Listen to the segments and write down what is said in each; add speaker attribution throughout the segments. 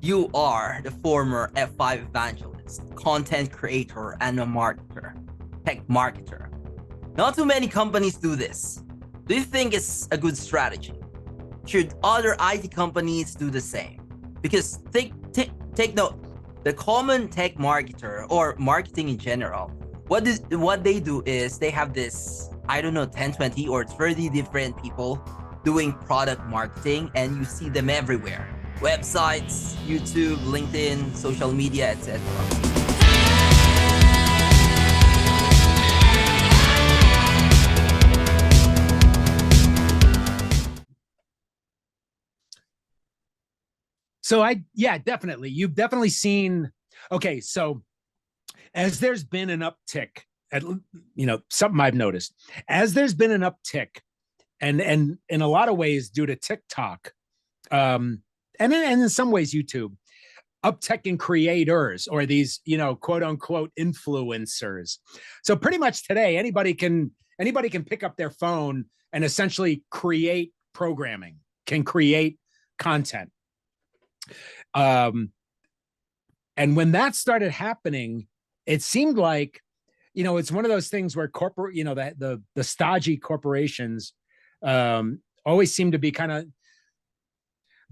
Speaker 1: You are the former F5 evangelist, content creator, and a marketer, tech marketer. Not too many companies do this. Do you think it's a good strategy? Should other IT companies do the same? Because take note, the common tech marketer or marketing in general, what they do is they have this, I don't know, 10, 20 or 30 different people doing product marketing, and you see them everywhere. Websites, YouTube, LinkedIn, social media, etc.
Speaker 2: So yeah, definitely. You've definitely seen, okay, so as there's been an uptick, at, something I've noticed, as there's been an uptick, and in a lot of ways due to TikTok, and in some ways YouTube, uptick in creators or these, quote unquote influencers. So pretty much today, anybody can pick up their phone and essentially create programming, can create content. And when that started happening, it seemed like, it's one of those things where corporate, the stodgy corporations always seem to be kind of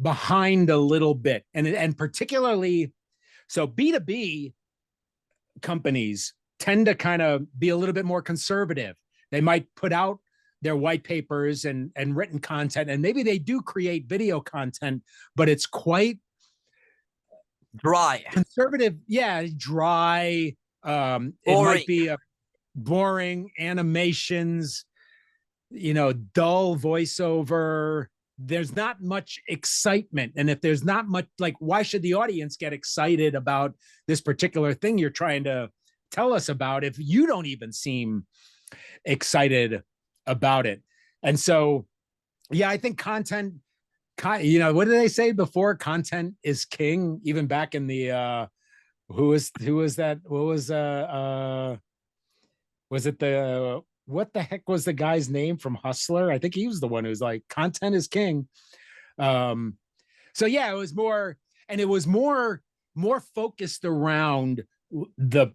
Speaker 2: behind a little bit. And particularly, so B2B companies tend to kind of be a little bit more conservative. They might put out their white papers and written content, and maybe they do create video content, but it's quite
Speaker 1: dry,
Speaker 2: conservative. Yeah, dry. It might be boring animations, dull voiceover. There's not much excitement. And if there's not much, like, why should the audience get excited about this particular thing you're trying to tell us about if you don't even seem excited about it? And so, yeah, I think content, what did they say before? Content is king, even back in the, who was that? What was it what the heck was the guy's name from Hustler? I think he was the one who's like, content is king. So yeah, it was more, and it was more focused around the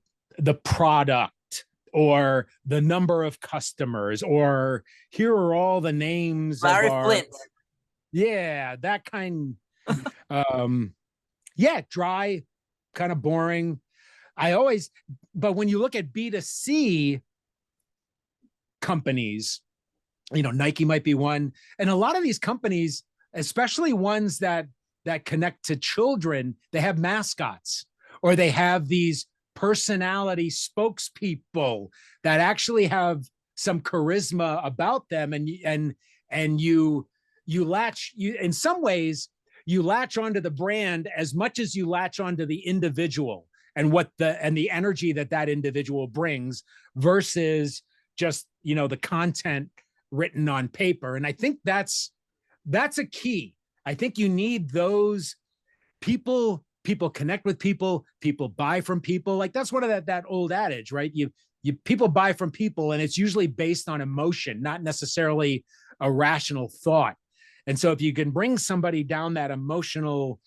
Speaker 2: product or the number of customers, or here are all the names
Speaker 1: Larry
Speaker 2: of our
Speaker 1: Flint.
Speaker 2: Yeah, that kind. Yeah, dry, kind of boring. But when you look at B2C companies, Nike might be one, and a lot of these companies, especially ones that connect to children, they have mascots, or they have these personality spokespeople that actually have some charisma about them, and you in some ways you latch onto the brand as much as you latch onto the individual and the energy that individual brings versus just, the content written on paper. And I think that's a key. I think you need those people connect with people buy from people. Like, that's one of that old adage, right? You people buy from people, and it's usually based on emotion, not necessarily a rational thought. And so if you can bring somebody down that emotional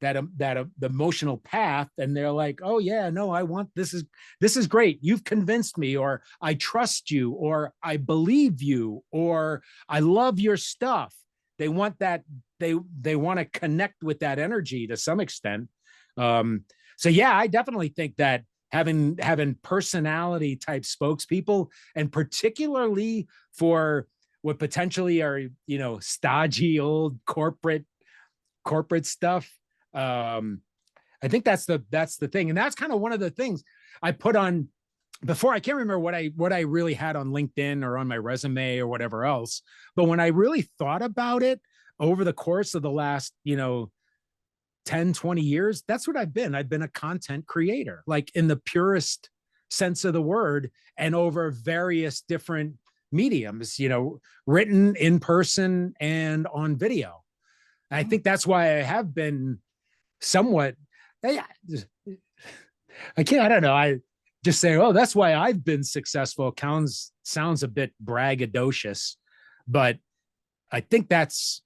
Speaker 2: the emotional path, and they're like, oh yeah, no, I want this is great, you've convinced me, or I trust you, or I believe you, or I love your stuff. They want that, they want to connect with that energy to some extent. So yeah, I definitely think that having personality type spokespeople, and particularly for what potentially are, stodgy old corporate stuff, I think that's the thing. And that's kind of one of the things I put on before. I can't remember what I really had on LinkedIn or on my resume or whatever else, but when I really thought about it over the course of the last 10, 20 years, that's what I've been a content creator, like in the purest sense of the word, and over various different mediums, written, in person, and on video. I think that's why I have been somewhat, I don't know, I just say, oh, that's why I've been successful sounds a bit braggadocious, but I think that's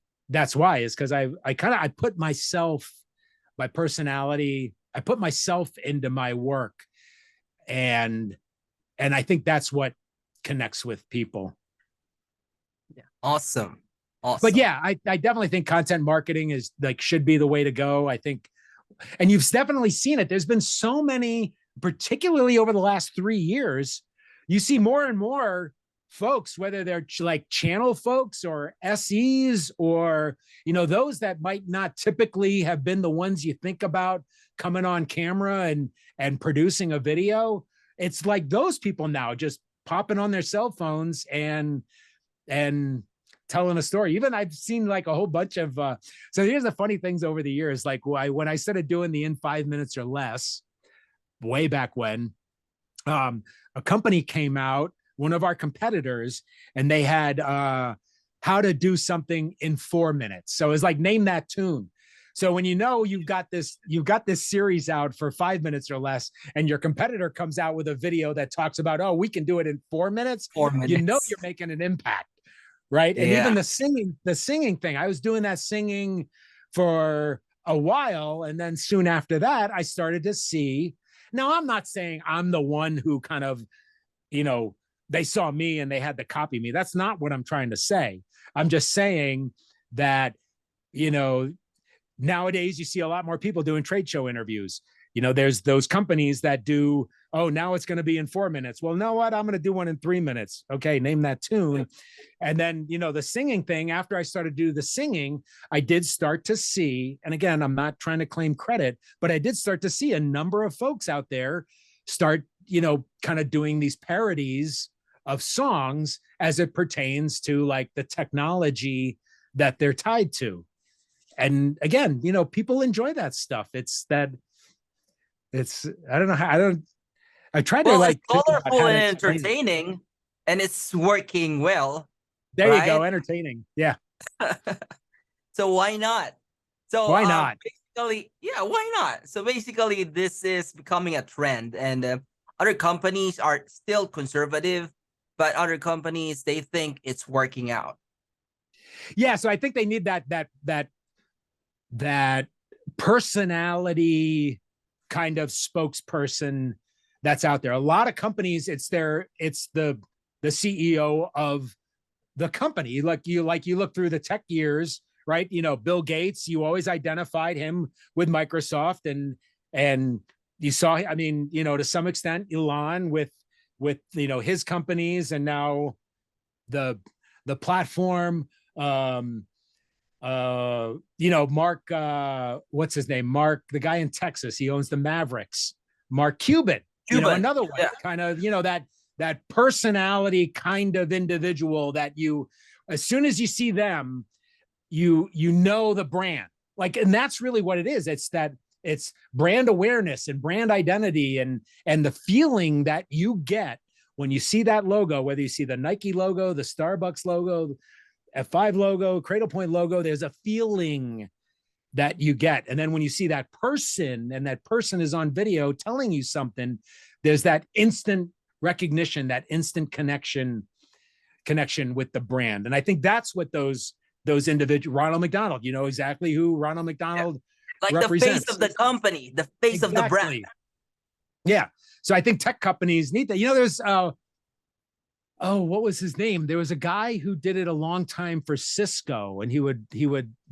Speaker 2: why, is because I put myself my personality. I put myself into my work, and I think that's what connects with people.
Speaker 1: Yeah. Awesome.
Speaker 2: But
Speaker 1: Awesome.
Speaker 2: yeah, I definitely think content marketing is like should be the way to go. I think, and you've definitely seen it. There's been so many, particularly over the last 3 years, you see more and more folks, whether they're like channel folks or SEs or, you know, those that might not typically have been the ones you think about coming on camera and producing a video. It's like those people now just popping on their cell phones and telling a story. Even I've seen like a whole bunch of so here's the funny things over the years. Like when I started doing the in 5 minutes or less, way back when, a company came out, one of our competitors, and they had how to do something in 4 minutes. So it's like name that tune. So when you know you've got this series out for 5 minutes or less, and your competitor comes out with a video that talks about, oh, we can do it in 4 minutes,
Speaker 1: 4 minutes.
Speaker 2: you know you're making an impact, right?
Speaker 1: Yeah.
Speaker 2: And even the singing thing, I was doing that singing for a while, and then soon after that, I started to see. Now, I'm not saying I'm the one who kind of, you know, they saw me and they had to copy me. That's not what I'm trying to say. I'm just saying that, you know, nowadays you see a lot more people doing trade show interviews. You know, there's those companies that do, oh, now it's going to be in 4 minutes. Well, know what? I'm going to do one in 3 minutes. Okay, name that tune. And then, you know, the singing thing, after I started to do the singing, I did start to see, and again, I'm not trying to claim credit, but I did start to see a number of folks out there start, you know, kind of doing these parodies of songs as it pertains to like the technology that they're tied to. And again, you know, people enjoy that stuff. I don't know how, I tried to like
Speaker 1: it's
Speaker 2: think about
Speaker 1: colorful
Speaker 2: how to
Speaker 1: and
Speaker 2: explain it.
Speaker 1: entertaining, and it's working well.
Speaker 2: There
Speaker 1: right?
Speaker 2: you go, entertaining. Yeah.
Speaker 1: So why not? So
Speaker 2: Why not?
Speaker 1: basically, yeah, why not? So basically, this is becoming a trend, and other companies are still conservative, but other companies, they think it's working out.
Speaker 2: Yeah, so I think they need that personality kind of spokesperson that's out there. A lot of companies, it's the CEO of the company. Like you look through the tech years, right? You know, Bill Gates, you always identified him with Microsoft, and you saw, I mean, you know, to some extent, Elon with you know his companies, and now the platform. You know, Mark, what's his name? Mark, the guy in Texas, he owns the Mavericks. Mark Cuban, you know, another one, yeah. Kind of, you know, that personality kind of individual that you, as soon as you see them, you know the brand. Like, and that's really what it is. It's brand awareness and brand identity and the feeling that you get when you see that logo, whether you see the Nike logo, the Starbucks logo, F5 logo, Cradle Point logo, there's a feeling that you get. And then when you see that person and that person is on video telling you something, there's that instant recognition, that instant connection with the brand. And I think that's what those individuals, Ronald McDonald, you know exactly who Ronald McDonald
Speaker 1: like
Speaker 2: represents.
Speaker 1: The face of the company, the face exactly. of the brand.
Speaker 2: Yeah. So I think tech companies need that. You know, there's what was his name? There was a guy who did it a long time for Cisco, and he would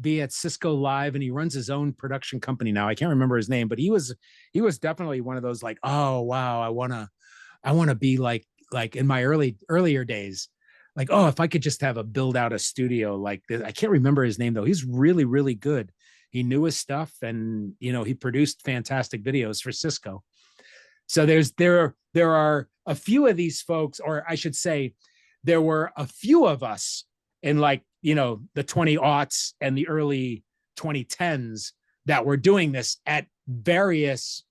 Speaker 2: be at Cisco Live, and he runs his own production company now. I can't remember his name, but he was definitely one of those like, oh wow, I wanna be like in my earlier days, like, oh, if I could just have build out a studio like this. I can't remember his name though. He's really, really good. He knew his stuff, and you know, he produced fantastic videos for Cisco. So there are a few of these folks, or I should say, there were a few of us in like, you know, the 20-aughts and the early 2010s that were doing this at various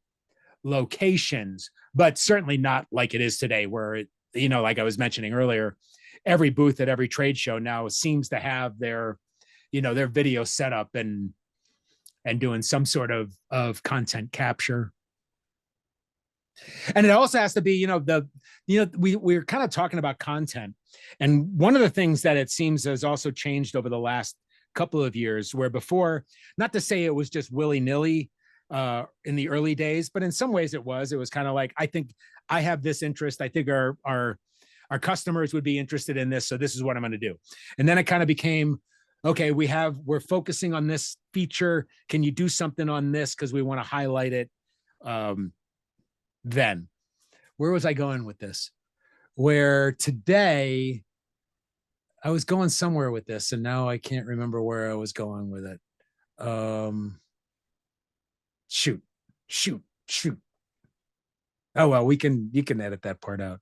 Speaker 2: locations, but certainly not like it is today, where it, you know, like I was mentioning earlier, every booth at every trade show now seems to have their, you know, their video set up and doing some sort of content capture. And it also has to be, you know, we're kind of talking about content. And one of the things that it seems has also changed over the last couple of years, where before, not to say it was just willy-nilly, in the early days, but in some ways it was kind of like, I think I have this interest. I think our customers would be interested in this. So this is what I'm going to do. And then it kind of became, okay, we're focusing on this feature. Can you do something on this? Because we want to highlight it. Then where was I going with this? Where today I was going somewhere with this, and now I can't remember where I was going with it. Shoot. Oh, well, you can edit that part out.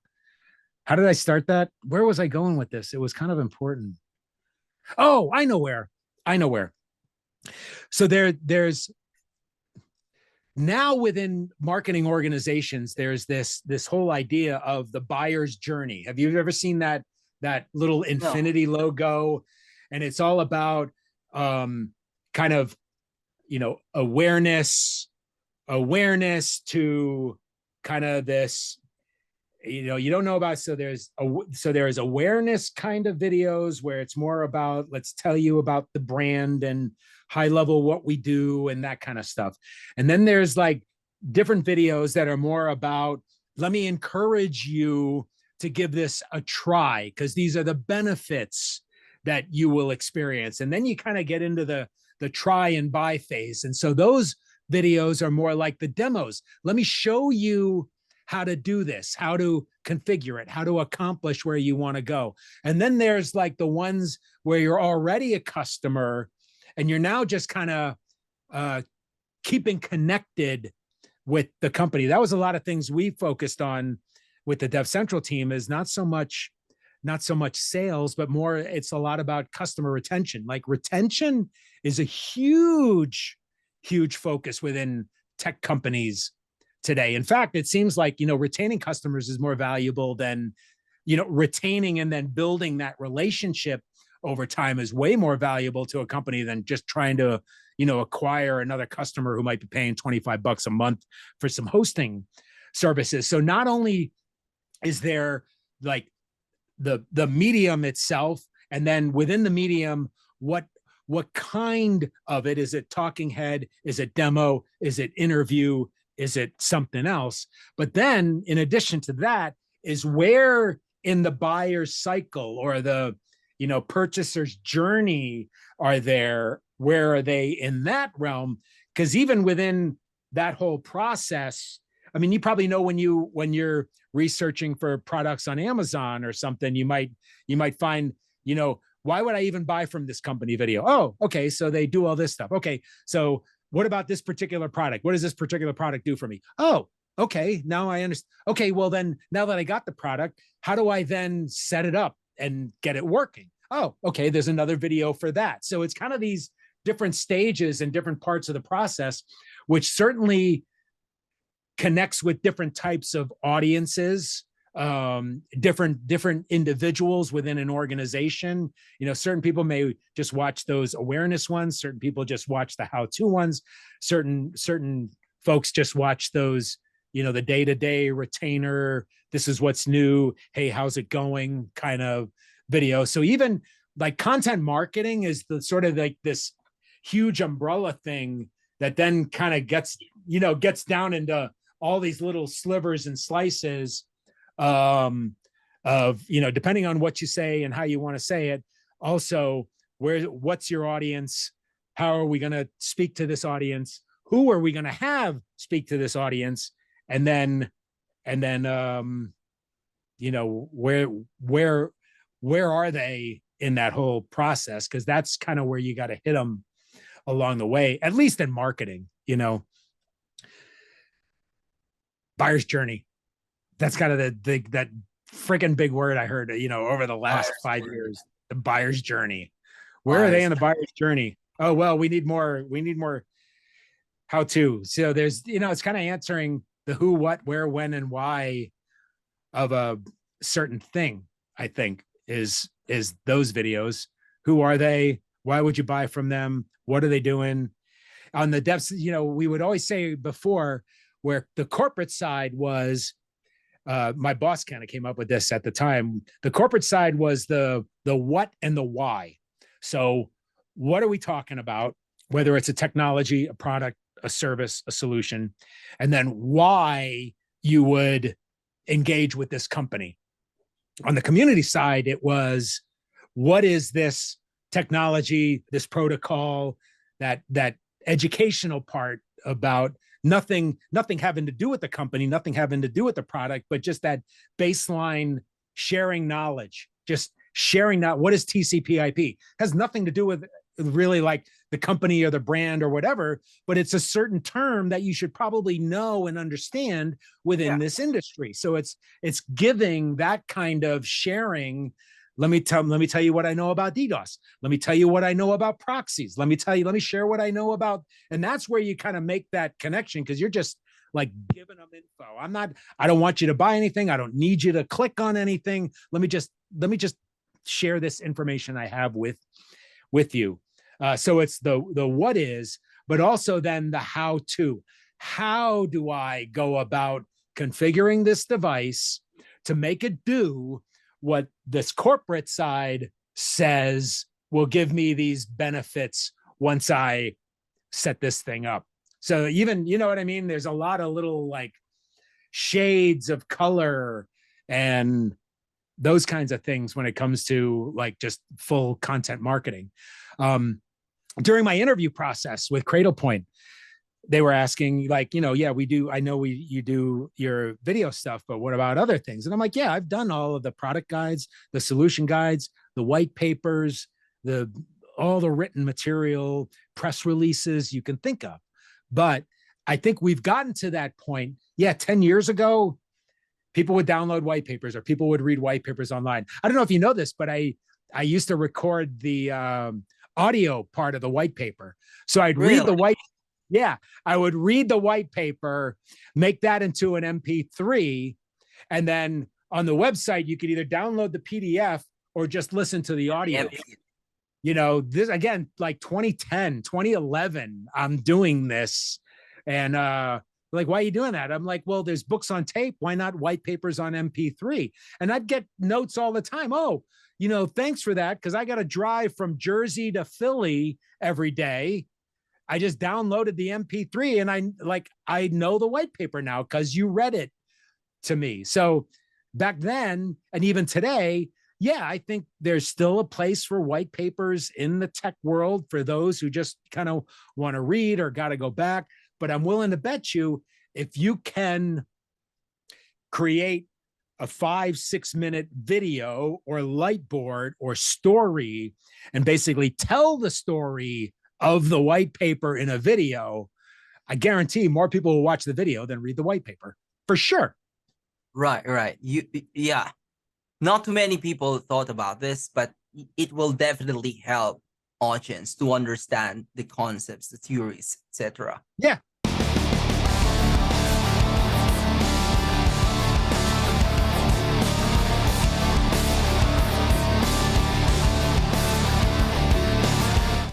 Speaker 2: How did I start that? Where was I going with this? It was kind of important. Oh, I know where. So there's now within marketing organizations, there's this whole idea of the buyer's journey. Have you ever seen that little infinity logo? And it's all about kind of, awareness to kind of this, you don't know about. So there's awareness kind of videos where it's more about, let's tell you about the brand and high level what we do and that kind of stuff. And then there's like different videos that are more about, let me encourage you to give this a try because these are the benefits that you will experience. And then you kind of get into the try and buy phase. And so those videos are more like the demos. Let me show you how to do this, how to configure it, how to accomplish where you want to go. And then there's like the ones where you're already a customer and you're now just kind of keeping connected with the company. That was a lot of things we focused on with the Dev Central team, is not so much sales, but more, it's a lot about customer retention. Like retention is a huge focus within tech companies today. In fact, it seems like, retaining customers is more valuable than, retaining and then building that relationship over time is way more valuable to a company than just trying to, acquire another customer who might be paying $25 a month for some hosting services. So not only is there like the medium itself, and then within the medium, what kind of it is? It talking head? Is it demo? Is it interview? Is it something else? But then in addition to that is where in the buyer's cycle or the, purchaser's journey where are they in that realm? Because even within that whole process, I mean, you probably know when you're researching for products on Amazon or something, you might find, why would I even buy from this company video? Oh, okay. So they do all this stuff. Okay. So what about this particular product? What does this particular product do for me? Oh, okay. Now I understand. Okay. Well, then now that I got the product, how do I then set it up and get it working? Oh, okay. There's another video for that. So it's kind of these different stages and different parts of the process, which certainly connects with different types of audiences, different individuals within an organization. Certain people may just watch those awareness ones. Certain people just watch the how-to ones. Certain folks just watch those, the day-to-day retainer. This is what's new. Hey, how's it going? Kind of video. So even like content marketing is the sort of like this huge umbrella thing that then kind of gets down into all these little slivers and slices of, depending on what you say and how you want to say it. Also, what's your audience? How are we going to speak to this audience? Who are we going to have speak to this audience? And then, where are they in that whole process? Because that's kind of where you got to hit them along the way, at least in marketing, buyer's journey. That's kind of that freaking big word I heard, over the last 5 years, the buyer's journey. Where are they in the buyer's journey? Oh, well, we need more how to. So there's, it's kind of answering the who, what, where, when, and why of a certain thing, I think, is those videos. Who are they? Why would you buy from them? What are they doing? On the devs, we would always say before, where the corporate side was, my boss kind of came up with this at the time. The corporate side was the what and the why. So what are we talking about? Whether it's a technology, a product, a service, a solution, and then why you would engage with this company. On the community side, it was, what is this technology, this protocol, that educational part about nothing having to do with the company, nothing having to do with the product, but just that baseline sharing knowledge, just sharing that. What is TCP/IP? Has nothing to do with really like the company or the brand or whatever, but it's a certain term that you should probably know and understand within this industry. So it's giving that kind of sharing. Let me tell you what I know about DDoS. Let me tell you what I know about proxies. Let me share what I know about, and that's where you kind of make that connection, because you're just like giving them info. I don't want you to buy anything. I don't need you to click on anything. Let me just share this information I have with you. So it's the what is, but also then the how to. How do I go about configuring this device to make it do what this corporate side says will give me these benefits once I set this thing up? So even, you know what I mean? There's a lot of little like shades of color and those kinds of things when it comes to like just full content marketing. During my interview process with Cradlepoint, they were asking like, yeah, we do. I know you do your video stuff, but what about other things? And I'm like, yeah, I've done all of the product guides, the solution guides, the white papers, all the written material, press releases you can think of. But I think we've gotten to that point. Yeah, 10 years ago, people would download white papers or people would read white papers online. I don't know if you know this, but I used to record the audio part of the white paper. So I'd read the white. Yeah, I would read the white paper, make that into an MP3, and then on the website, you could either download the PDF or just listen to the audio. This again, like 2010, 2011, I'm doing this. And like, why are you doing that? I'm like, well, there's books on tape. Why not white papers on MP3? And I'd get notes all the time. Oh, thanks for that, because I got to drive from Jersey to Philly every day. I just downloaded the MP3 and I know the white paper now because you read it to me. So back then, and even today, yeah, I think there's still a place for white papers in the tech world for those who just kind of want to read or got to go back. But I'm willing to bet you, if you can create a 5-6 minute video or light board or story and basically tell the story of the white paper in a video, I guarantee more people will watch the video than read the white paper for sure.
Speaker 1: Right. Yeah. Not too many people thought about this, but it will definitely help audience to understand the concepts, the theories, etc.
Speaker 2: Yeah.